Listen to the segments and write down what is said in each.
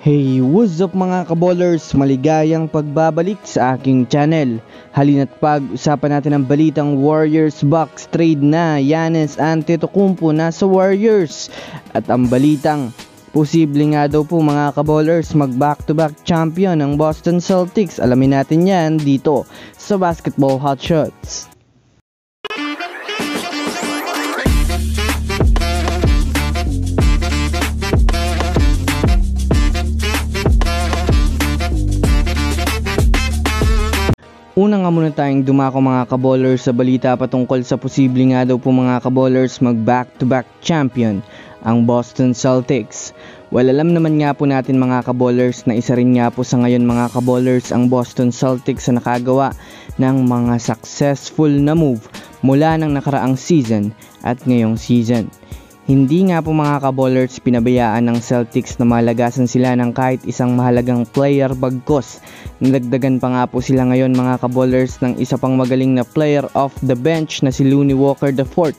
Hey, what's up mga kaballers? Maligayang pagbabalik sa aking channel. Halina't pag-usapan natin ang balitang Warriors Bucks trade na Giannis Antetokounmpo na sa Warriors. At ang balitang posible nga daw po mga kaballers mag back-to-back champion ng Boston Celtics. Alamin natin yan dito sa Basketball Hotshots. Una nga muna tayong dumako mga kaballers sa balita patungkol sa posible nga daw po mga kaballers mag back-to-back champion ang Boston Celtics. Well, alam naman nga po natin mga kaballers na isa rin nga po sa ngayon mga kaballers ang Boston Celtics sa nakagawa ng mga successful na move mula ng nakaraang season at ngayong season. Hindi nga po mga kaballers pinabayaan ng Celtics na malagasan sila ng kahit isang mahalagang player bagkos. Nagdagdagan pa nga po sila ngayon mga kaballers ng isa pang magaling na player off the bench na si Lonnie Walker IV.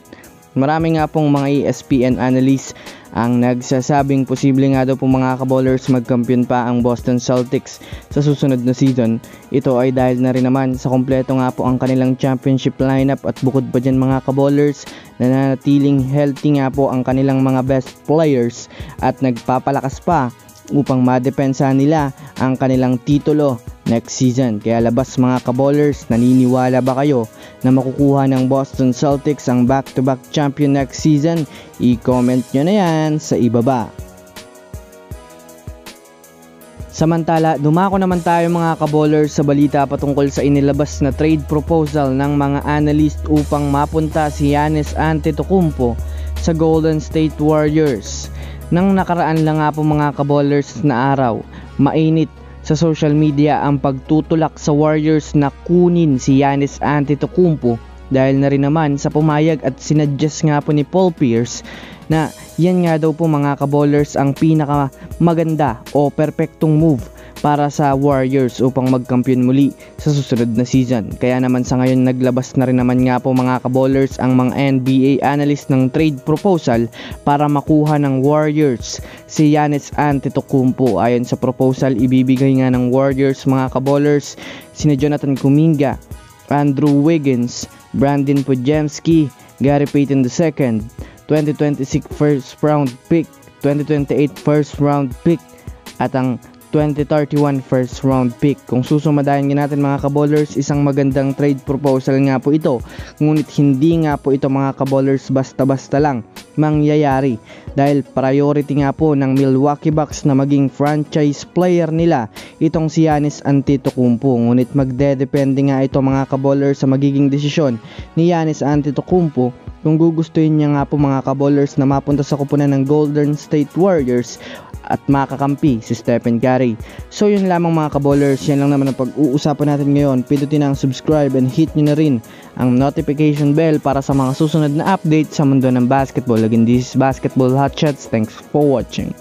Marami nga pong mga ESPN analysts ang nagsasabing posible nga daw po mga kaballers magkampiyon pa ang Boston Celtics sa susunod na season. Ito ay dahil na rin naman sa kompleto nga po ang kanilang championship lineup at bukod pa dyan mga kaballers nananatiling healthy nga po ang kanilang mga best players at nagpapalakas pa upang madepensa nila ang kanilang titulo next season. Kaya labas mga kaballers, naniniwala ba kayo na makukuha ng Boston Celtics ang back-to-back champion next season? I-comment nyo na yan sa ibaba. Samantala, dumako naman tayo mga kaballers sa balita patungkol sa inilabas na trade proposal ng mga analyst upang mapunta si Giannis Antetokounmpo sa Golden State Warriors. Nang nakaraan lang nga po mga kaballers na araw, mainit sa social media ang pagtutulak sa Warriors na kunin si Giannis Antetokounmpo dahil na rin naman sa pumayag at sinadjust nga po ni Paul Pierce na yan nga daw po mga kaballers ang pinaka maganda o perpektong move para sa Warriors upang magkampiyon muli sa susunod na season. Kaya naman sa ngayon naglabas na rin naman nga po mga kaballers ang mga NBA analyst ng trade proposal para makuha ng Warriors si Giannis Antetokounmpo. Ayon sa proposal, ibibigay nga ng Warriors mga kaballers sina Jonathan Kuminga, Andrew Wiggins, Brandon Podziemski, Gary Payton II, 2026 first round pick, 2028 first round pick at ang 2031 first round pick. Kung susumadayan natin mga kaballers, isang magandang trade proposal nga po ito. Ngunit hindi nga po ito mga kaballers basta-basta lang mangyayari dahil priority nga po ng Milwaukee Bucks na maging franchise player nila itong si Giannis Antetokounmpo. Ngunit magdedepende nga ito mga kaballers sa magiging desisyon ni Giannis Antetokounmpo kung gugustuhin niya nga po mga kaballers na mapunta sa koponan ng Golden State Warriors at makakampi si Stephen Curry. So yun lamang mga kaballers, yan lang naman ang pag-uusapan natin ngayon. Pindutin ang subscribe and hit nyo na rin ang notification bell para sa mga susunod na update sa mundo ng basketball. Again, this is Basketball Hotshots. Thanks for watching.